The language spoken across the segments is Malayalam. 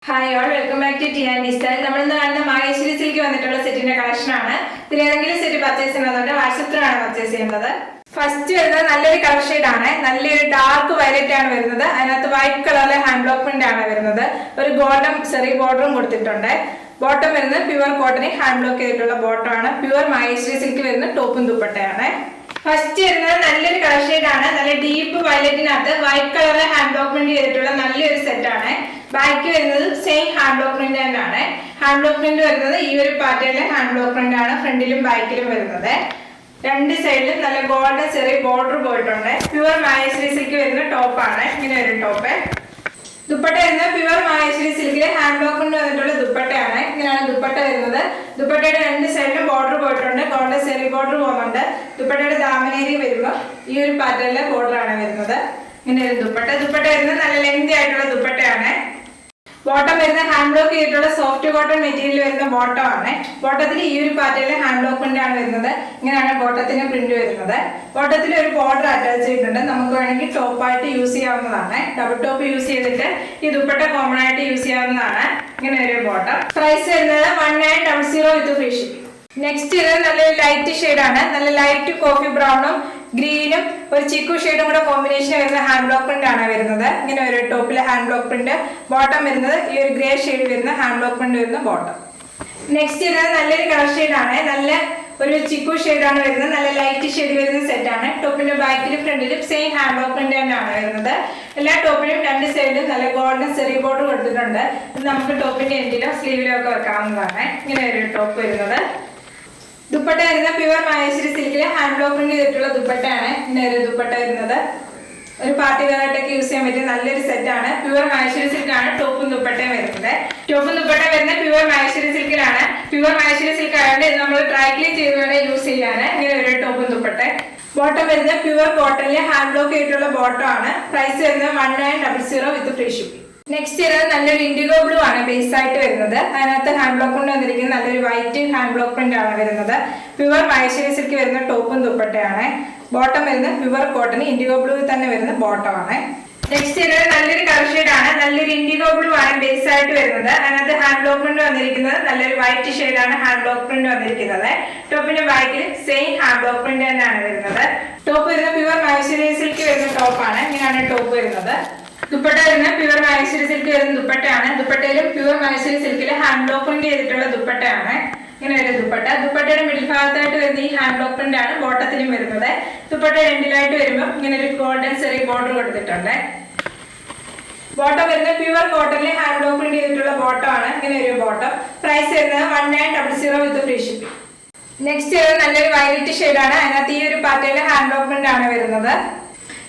Hi all, welcome back to T and style. നമ്മളിന്ന് കാണുന്ന മാഹേശ്വരി സിൽക്ക് വന്നിട്ടുള്ള സെറ്റിന്റെ കളക്ഷൻ ആണ്. ഇതിൽ ഏതെങ്കിലും സെറ്റ് പർച്ചേസ് ചെയ്യുന്നതുകൊണ്ട് വാട്സപ്പിലാണ് പർച്ചേസ് ചെയ്യുന്നത്. ഫസ്റ്റ് വരുന്നത് നല്ലൊരു കളർ ഷെയ്ഡ് ആണ്. നല്ലൊരു ഡാർക്ക് വയലറ്റ് ആണ് വരുന്നത്. അതിനകത്ത് വൈറ്റ് കളറിലെ ഹാൻഡ് ബ്ലോക്ക് പ്രിന്റ് ആണ് വരുന്നത്. ഒരു ഗോൾഡൻ ചെറിയ ബോർഡറും കൊടുത്തിട്ടുണ്ട്. ബോട്ടം വരുന്നത് പ്യുവർ കോട്ടണിൽ ഹാൻഡ് ബ്ലോക്ക് ചെയ്തിട്ടുള്ള ബോട്ടം ആണ്. പ്യുവർ മാഹേശ്വരി സിൽക്ക് വരുന്ന ടോപ്പും ദുപ്പട്ടയാണ്. ഫസ്റ്റ് വരുന്നത് നല്ലൊരു കളർ ഷെയ്ഡ് ആണ്. നല്ല ഡീപ്പ് വയലറ്റിനകത്ത് വൈറ്റ് കളറിലെ ഹാൻഡ് ബ്ലോക്ക് പ്രിന്റ് ചെയ്തിട്ടുള്ള നല്ലൊരു സെറ്റ് ആണ്. ബാക്ക് വരുന്നത് സെയിം ഹാൻഡ് ബ്ലോക്ക് പ്രിന്റ് തന്നെയാണ്. ഹാൻഡ് ബ്ലോക്ക് പ്രിന്റ് വരുന്നത് ഈ ഒരു പാറ്റേണിലെ ഹാൻഡ് ബ്ലോക്ക് പ്രിന്റ് ആണ് ഫ്രണ്ടിലും ബാക്കിലും വരുന്നത്. രണ്ട് സൈഡിലും നല്ല ഗോൾഡൻ ചെറിയ ബോർഡർ പോയിട്ടുണ്ട്. പ്യുവർ മാഹേശ്വരി സിൽക്ക് വരുന്ന ടോപ്പാണ്. ഇങ്ങനെ ഒരു ടോപ്പ്. ദുപ്പട്ട വരുന്നത് pure Maheshwari സിൽക്കിലെ hand block print വന്നിട്ടുള്ള ദുപ്പട്ടയാണ്. ഇങ്ങനെയാണ് ദുപ്പട്ട വരുന്നത്. ദുപ്പട്ടയുടെ രണ്ട് സൈഡിലും ബോർഡർ പോയിട്ടുണ്ട്. ഗോൾഡൻ ചെറിയ ബോർഡർ പോകുന്നുണ്ട്. ദുപ്പട്ടയുടെ ദാമനേരി വരുമ്പോൾ ഈ ഒരു പാറ്റേണിലെ ബോർഡർ ആണ് വരുന്നത്. ഇങ്ങനെ ഒരു ദുപ്പട്ട വരുന്നത് നല്ല ലെങ്തി ആയിട്ടുള്ള ദുപ്പട്ടയാണ്. ബോട്ടം വരുന്ന ഹാൻഡ് ബ്ലോക്ക് ചെയ്തിട്ടുള്ള സോഫ്റ്റ് കോട്ടൺ മെറ്റീരിയൽ വരുന്ന ബോട്ടം ആണ്. ബോട്ടത്തിൽ ഈ ഒരു പാറ്റേണിലെ ഹാൻഡ് ബ്ലോക്ക് പ്രിന്റ് ആണ് വരുന്നത്. ഇങ്ങനെയാണ് ബോട്ടത്തിന് പ്രിന്റ് വരുന്നത്. ബോട്ടത്തിൽ ഒരു ബോർഡർ അറ്റാച്ച് ചെയ്തിട്ടുണ്ട്. നമുക്ക് വേണമെങ്കിൽ ടോപ്പായിട്ട് യൂസ് ചെയ്യാവുന്നതാണ്. ഡബിൾ ടോപ്പ് യൂസ് ചെയ്തിട്ട് ഈ ദുപ്പട്ട കോമൺ ആയിട്ട് യൂസ് ചെയ്യാവുന്നതാണ്. ഇങ്ങനെ ഒരു ബോട്ടം. പ്രൈസ് വരുന്നത് 1900 വിത്ത് ഫ്രീ ഷിപ്പിംഗ്. നെക്സ്റ്റ് ഇത് നല്ലൊരു ലൈറ്റ് ഷെയ്ഡ് ആണ്. നല്ല ലൈറ്റ് കോഫി ബ്രൗണും ഗ്രീനും ഒരു ചിക്കു ഷെയ്ഡും കൂടെ കോമ്പിനേഷൻ വരുന്ന ഹാൻഡ് ബ്ലോക്ക് പ്രിന്റ് ആണ് വരുന്നത്. ഇങ്ങനെ ഒരു ടോപ്പിലെ ഹാൻഡ് ബ്ലോക്ക് പ്രിന്റ്. ബോട്ടം വരുന്നത് ഈ ഒരു ഗ്രേ ഷെയ്ഡ് വരുന്ന ഹാൻഡ് ബ്ലോക്ക് പ്രിന്റ് വരുന്ന ബോട്ടം. നെക്സ്റ്റ് ഇത് നല്ലൊരു കളർ ഷെയ്ഡ് ആണ്. നല്ല ഒരു ചിക്കു ഷെയ്ഡ് ആണ് വരുന്നത്. നല്ല ലൈറ്റ് ഷെയ്ഡ് വരുന്ന സെറ്റ് ആണ്. ടോപ്പിന്റെ ബാക്കിലും ഫ്രണ്ടിലും സെയിം ഹാൻഡ് ബ്ലോക്ക് പ്രിന്റ് തന്നെയാണ് വരുന്നത്. എല്ലാ ടോപ്പിലും രണ്ട് സൈഡിലും നല്ല ഗോൾഡൻ ചെറിയ ബോർഡർ കൊടുത്തിട്ടുണ്ട്. ഇത് നമുക്ക് ടോപ്പിന്റെ എൻഡിലോ സ്ലീവിലോ ഒക്കെ വെക്കാവുന്നതാണ്. ഇങ്ങനെ ഒരു ടോപ്പ് വരുന്നത്. ദുപ്പട്ട വരുന്ന pure Maheshwari സിൽക്കിലെ hand block print ചെയ്തിട്ടുള്ള ദുപ്പട്ടയാണ്. ഇങ്ങനെ ഒരു ദുപ്പട്ട വരുന്നത്. ഒരു പാർട്ടി വെയർ ആയിട്ടൊക്കെ യൂസ് ചെയ്യാൻ പറ്റിയ നല്ലൊരു സെറ്റ് ആണ്. പ്യുവർ മാഹേശ്വരി സിൽക്കാണ് ടോപ്പും ദുപ്പട്ടയും വരുന്നത്. ടോപ്പും ദുപ്പട്ട വരുന്ന pure Maheshwari സിൽക്കിലാണ്. Pure Maheshwari silk ആയതുകൊണ്ട് ഇത് നമ്മൾ ഡ്രൈ ക്ലീൻ ചെയ്ത് വേണേൽ യൂസ് ചെയ്യാൻ. ഇങ്ങനെ ഒരു ടോപ്പും ദുപ്പട്ട. ബോട്ടം വരുന്നത് പ്യുവർ കോട്ടണിലെ ഹാൻഡ് ബ്ലോക്ക് ചെയ്തിട്ടുള്ള ബോട്ടം ആണ്. പ്രൈസ് വരുന്നത് 1900 വിത്ത് ഫ്രീ ഷിപ്പിംഗ്. നെക്സ്റ്റ് വരുന്നത് നല്ലൊരു ഇൻഡിഗോ ബ്ലൂ ആണ് ബേസ് ആയിട്ട് വരുന്നത്. അതിനകത്ത് ഹാൻഡ് ബ്ലോക്ക് കൊണ്ട് വന്നിരിക്കുന്നത് നല്ലൊരു വൈറ്റ് ഹാൻഡ് ബ്ലോക്ക് പ്രിന്റ് ആണ് വരുന്നത്. പ്യുവർ മാഹേശ്വരി സിൽക്ക് വരുന്ന ടോപ്പും ദുപ്പട്ടയാണ്. ബോട്ടം വരുന്നത് പ്യുവർ കോട്ടൺ ഇൻഡിഗോ ബ്ലൂ തന്നെ വരുന്ന ബോട്ടം ആണ്. നെക്സ്റ്റ് വരുന്നത് നല്ലൊരു കളർ ഷെയ്ഡ് ആണ്. നല്ലൊരു ഇൻഡിഗോ ബ്ലൂ ആണ് ബേസ് ആയിട്ട് വരുന്നത്. അതിനകത്ത് ഹാൻഡ് ബ്ലോക്ക് പ്രിന്റ് വന്നിരിക്കുന്നത് നല്ലൊരു വൈറ്റ് ഷെയ്ഡ് ആണ് ഹാൻഡ് ബ്ലോക്ക് പ്രിന്റ് വന്നിരിക്കുന്നത്. ടോപ്പിന്റെ ബാക്കിൽ സെയിം ഹാൻഡ് ബ്ലോക്ക് പ്രിന്റ് തന്നെയാണ് വരുന്നത്. ടോപ്പ് വരുന്നത് പ്യുവർ മാഹേശ്വരി സിൽക്ക് വരുന്ന ടോപ്പാണ്. ഇങ്ങനെയാണ് ടോപ്പ് വരുന്നത്. ദുപ്പട്ട വരുന്നത് പ്യുവർ മാഹേശ്വരി സിൽക്ക് വരുന്ന ദുപ്പട്ടയാണ്. ദുപ്പട്ടയിലും pure Maheshwari സിൽക്കിലെ hand block print ചെയ്തിട്ടുള്ള ദുപ്പട്ടയാണ്. ഇങ്ങനെ ഒരു ദുപ്പട്ട. ദുപ്പട്ടയുടെ മിഡിൽ ഭാഗത്തായിട്ട് വരുന്ന ഈ ഹാൻഡ് ബ്ലോക്ക് പ്രിന്റ് ആണ് ബോട്ടത്തിലും വരുന്നത്. ദുപ്പട്ട രണ്ടിലായിട്ട് വരുമ്പോൾ ഇങ്ങനെ ഒരു ഗോൾഡൻ ചെറിയ ബോർഡർ കൊടുത്തിട്ടുണ്ട്. ബോട്ടം വരുന്നത് പ്യുവർ കോട്ടണിലെ ഹാൻഡ് ബ്ലോക്ക് പ്രിന്റ് ചെയ്തിട്ടുള്ള ബോട്ടം ആണ്. ഇങ്ങനെ ഒരു ബോട്ടം. പ്രൈസ് വരുന്നത് 1900 വിത്ത് ഫ്രീ ഷിപ്പിംഗ്. നെക്സ്റ്റ് നല്ലൊരു വയലറ്റ് ഷെയ്ഡ് ആണ്. അതിനകത്ത് ഈ ഒരു പാറ്റേണിലെ ഹാൻഡ് ബ്ലോക്ക് പ്രിന്റ് ആണ് വരുന്നത്.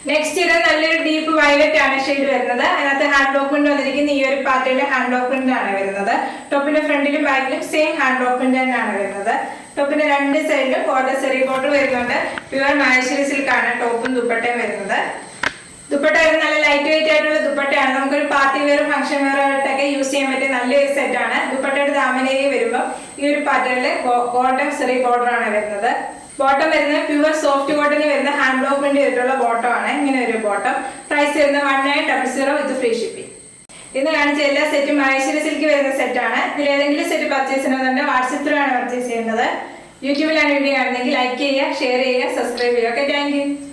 നെക്സ്റ്റ് ഇത് നല്ലൊരു ഡീപ്പ് വയലറ്റ് ആണ് ഷെയ്ഡ് വരുന്നത്. അതിനകത്ത് ഹാൻഡ് ബ്ലോക്ക് പ്രിന്റ് വന്നിരിക്കുന്ന ഈ ഒരു പാറ്റേണിലെ ഹാൻഡ് ബ്ലോക്ക് പ്രിന്റ് ആണ് വരുന്നത്. ടോപ്പിന്റെ ഫ്രണ്ടിലും ബാക്കിലും സെയിം ഹാൻഡ് ബ്ലോക്ക് പ്രിന്റ് തന്നെയാണ് വരുന്നത്. ടോപ്പിന്റെ രണ്ട് സൈഡിലും ബോർഡർ ചെറിയ ബോർഡർ വരുന്നുണ്ട്. പ്യുവർ മാഹേശ്വരി സിൽക്കാണ് ടോപ്പും ദുപ്പട്ടയും വരുന്നത്. ദുപ്പട്ട വരുന്നത് നല്ല ലൈറ്റ് വെയിറ്റ് ആയിട്ടുള്ള ദുപ്പട്ടയാണ്. നമുക്കൊരു പാർട്ടി വെയർ ഫംഗ്ഷൻ വെയർ ആയിട്ടൊക്കെ യൂസ് ചെയ്യാൻ പറ്റിയ നല്ലൊരു സെറ്റ് ആണ്. ദുപ്പട്ടയുടെ ദാമനേരി വരുമ്പോൾ ഈ ഒരു പാറ്റേണില് ഗോൾഡൻ ചെറിയ ബോർഡർ ആണ് വരുന്നത്. ബോട്ടം വരുന്നത് പ്യുവർ സോഫ്റ്റ് കോട്ടണിൽ വരുന്ന ഹാൻഡ് ബ്ലോക്ക് പ്രിന്റ് ചെയ്തിട്ടുള്ള ബോട്ടം ആണ്. ഇങ്ങനെ ഒരു ബോട്ടം. പ്രൈസ് വരുന്നത് 1900 വിത്ത് ഫ്രീ ഷിപ്പിംഗ്. ഇന്ന് കാണിച്ച എല്ലാ സെറ്റും മാഹേശ്വരി സിൽക്ക് വരുന്ന സെറ്റ് ആണ്. ഇതിൽ ഏതെങ്കിലും സെറ്റ് പർച്ചേസ് ചെയ്യുന്നതുകൊണ്ട് വാട്സപ്പിലാണ് പർച്ചേസ് ചെയ്യുന്നത്. യൂട്യൂബിലാണ് വീഡിയോ കാണുന്നതെങ്കിൽ ലൈക്ക് ചെയ്യുക, ഷെയർ ചെയ്യുക, സബ്സ്ക്രൈബ് ചെയ്യുക. Okay, thank you.